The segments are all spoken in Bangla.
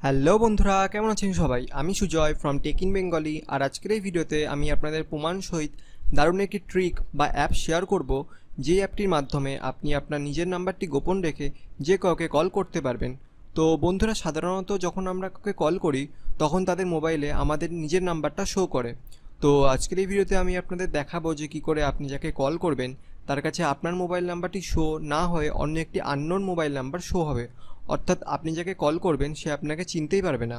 হ্যালো বন্ধুরা, কেমন আছেন সবাই? আমি Sujay from tech in Bengali. আর আজকের এই ভিডিওতে আমি আপনাদের প্রমাণ সহিত দারুণ একটি ট্রিক বা অ্যাপ শেয়ার করব, যে অ্যাপটির মাধ্যমে আপনি আপনার নিজের নাম্বারটি গোপন রেখে যে কাউকে কল করতে পারবেন। তো বন্ধুরা, সাধারণত যখন আমরা কাউকে কল করি তখন তাদের মোবাইলে আমাদের নিজের নাম্বারটা শো করে। তো আজকের এই ভিডিওতে আমি আপনাদের দেখাবো যে কী করে আপনি যাকে কল করবেন তার কাছে আপনার মোবাইল নাম্বারটি শো না হয়ে অন্য একটি আননোন মোবাইল নাম্বার শো হবে। অর্থাৎ আপনি যাকে কল করবেন সে আপনাকে চিনতেই পারবে না।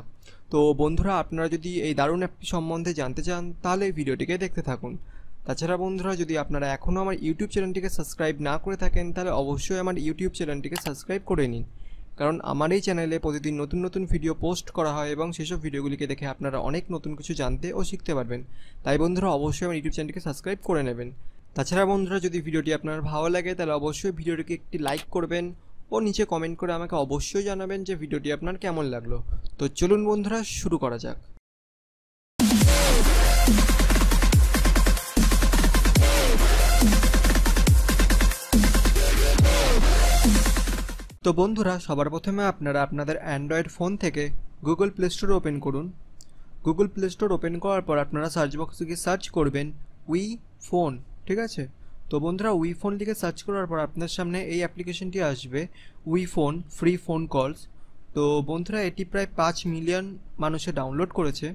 তো বন্ধুরা, আপনারা যদি এই দারুণ অ্যাপটি সম্বন্ধে জানতে চান তাহলে এই ভিডিওটিকে দেখতে থাকুন। তাছাড়া বন্ধুরা, যদি আপনারা এখনও আমার ইউটিউব চ্যানেলটিকে সাবস্ক্রাইব না করে থাকেন তাহলে অবশ্যই আমার ইউটিউব চ্যানেলটিকে সাবস্ক্রাইব করে নিন, কারণ আমার এই চ্যানেলে প্রতিদিন নতুন নতুন ভিডিও পোস্ট করা হয় এবং সেসব ভিডিওগুলিকে দেখে আপনারা অনেক নতুন কিছু জানতে ও শিখতে পারবেন। তাই বন্ধুরা, অবশ্যই আমার ইউটিউব চ্যানেলটিকে সাবস্ক্রাইব করে নেবেন। তাছাড়া বন্ধুরা, যদি ভিডিওটি আপনার ভালো লাগে তাহলে অবশ্যই ভিডিওটিকে একটি লাইক করবেন ও নিচে কমেন্ট করে আমাকে অবশ্যই জানাবেন যে ভিডিওটি আপনার কেমন লাগলো। তো চলুন বন্ধুরা, শুরু করা যাক। তো বন্ধুরা, সবার প্রথমে আপনারা আপনাদের অ্যান্ড্রয়েড ফোন থেকে গুগল প্লে স্টোর ওপেন করুন। গুগল প্লে স্টোর ওপেন করার পর আপনারা সার্চ বক্সে গিয়ে সার্চ করবেন উই ফোন, ঠিক আছে? তো বন্ধুরা, উই ফোন লিখে সার্চ করার পর আপনার সামনে এই অ্যাপ্লিকেশনটি আসবে, we phone free phone calls. তো বন্ধুরা, এটি প্রায় 5 মিলিয়ন মানুষে ডাউনলোড করেছে।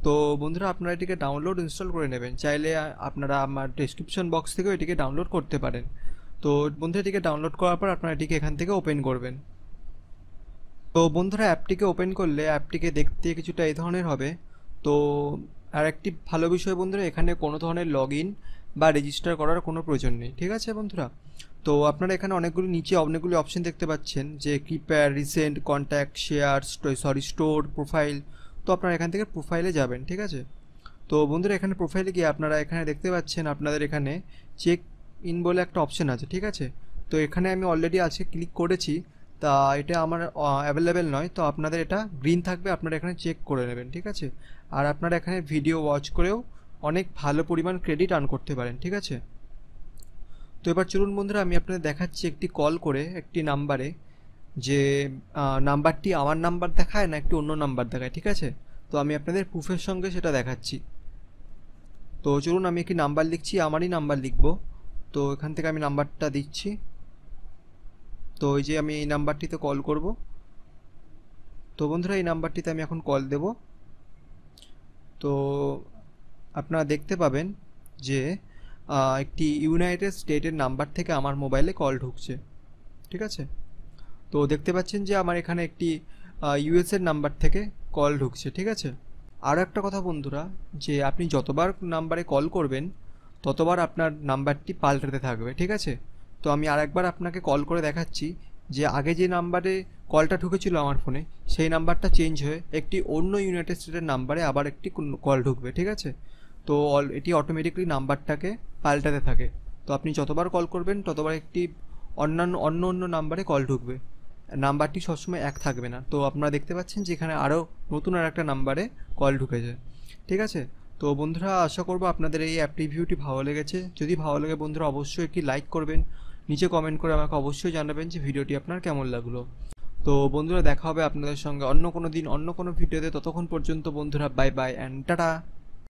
তো বন্ধুরা, আপনারা এটিকে ডাউনলোড ইনস্টল করে নেবেন। চাইলে আপনারা আমার ডেসক্রিপশন বক্স থেকেও এটিকে ডাউনলোড করতে পারেন। তো বন্ধুরা, এটিকে ডাউনলোড করার পর আপনারা এটিকে এখান থেকে ওপেন করবেন। তো বন্ধুরা, অ্যাপটিকে ওপেন করলে অ্যাপটিকে দেখতে কিছুটা এই ধরনের হবে। তো আর একটি ভালো বিষয় বন্ধুরা, এখানে কোনো ধরনের লগ ইন বা রেজিস্টার করার কোনো প্রয়োজন নেই, ঠিক আছে বন্ধুরা? তো আপনারা এখানে নিচে অনেকগুলি অপশন দেখতে পাচ্ছেন, যে keypad, recent, contact, share, store, profile. তো আপনারা এখান থেকে প্রোফাইলে যাবেন, ঠিক আছে? তো বন্ধুরা, এখানে প্রোফাইলে গিয়ে আপনারা এখানে দেখতে পাচ্ছেন আপনাদের এখানে চেক ইন বলে একটা অপশন আছে, ঠিক আছে? তো এখানে আমি অলরেডি আজকে ক্লিক করেছি, তা এটা আমার অ্যাভেলেবেল নয়। তো আপনাদের এটা গ্রিন থাকবে, আপনারা এখানে চেক করে নেবেন, ঠিক আছে? আর আপনারা এখানে ভিডিও ওয়াচ করেও অনেক ভালো পরিমাণ ক্রেডিট আর্ন করতে পারেন, ঠিক আছে? তো এবার চলুন বন্ধুরা, আমি আপনাদের দেখাচ্ছি একটি কল করে একটি নাম্বারে, যে নাম্বারটি আমার নাম্বার দেখায় না একটি অন্য নাম্বার দেখায়, ঠিক আছে? তো আমি আপনাদের প্রুফের সঙ্গে সেটা দেখাচ্ছি। তো চলুন, আমি একটি নাম্বার লিখছি, আমারই নাম্বার লিখব। তো এখান থেকে আমি নাম্বারটা দিচ্ছি। তো এই যে আমি এই নাম্বারটিতে কল করব। তো বন্ধুরা, এই নাম্বারটিতে আমি এখন কল দেব। তো আপনারা দেখতে পাবেন যে একটি ইউনাইটেড স্টেটের নাম্বার থেকে আমার মোবাইলে কল ঢুকছে, ঠিক আছে? তো দেখতে পাচ্ছেন যে আমার এখানে একটি ইউএসের নাম্বার থেকে কল ঢুকছে, ঠিক আছে? আরও একটা কথা বন্ধুরা, যে আপনি যতবার নাম্বারে কল করবেন ততবার আপনার নাম্বারটি পাল্টাতে থাকবে, ঠিক আছে? তো আমি আরেকবার আপনাকে কল করে দেখাচ্ছি, যে আগে যে নাম্বারে কলটা ঢুকেছিল আমার ফোনে সেই নাম্বারটা চেঞ্জ হয়ে একটি অন্য ইউনাইটেড স্টেটের নাম্বারে আবার একটি কল ঢুকবে, ঠিক আছে? তো এটি অটোমেটিকলি নাম্বারটাকে পাল্টাতে থাকে। তো আপনি যতবার কল করবেন ততবার একটি অন্য অন্য নাম্বারে কল ঢুকবে, নাম্বারটি সবসময় এক থাকবে না। তো আপনারা দেখতে পাচ্ছেন যে এখানে আরও নতুন আর একটা নাম্বারে কল ঢুকেছে, ঠিক আছে? তো বন্ধুরা, আশা করবো আপনাদের এই অ্যাপ রিভিউটি ভালো লেগেছে। যদি ভালো লাগে বন্ধুরা, অবশ্যই একটি লাইক করবেন, নিচে কমেন্ট করে আমাকে অবশ্যই জানাবেন যে ভিডিওটি আপনার কেমন লাগলো। তো বন্ধুরা, দেখা হবে আপনাদের সঙ্গে অন্য কোনো দিন অন্য কোনো ভিডিওতে। ততক্ষণ পর্যন্ত বন্ধুরা, বাই বাই অ্যান্ড টাটা।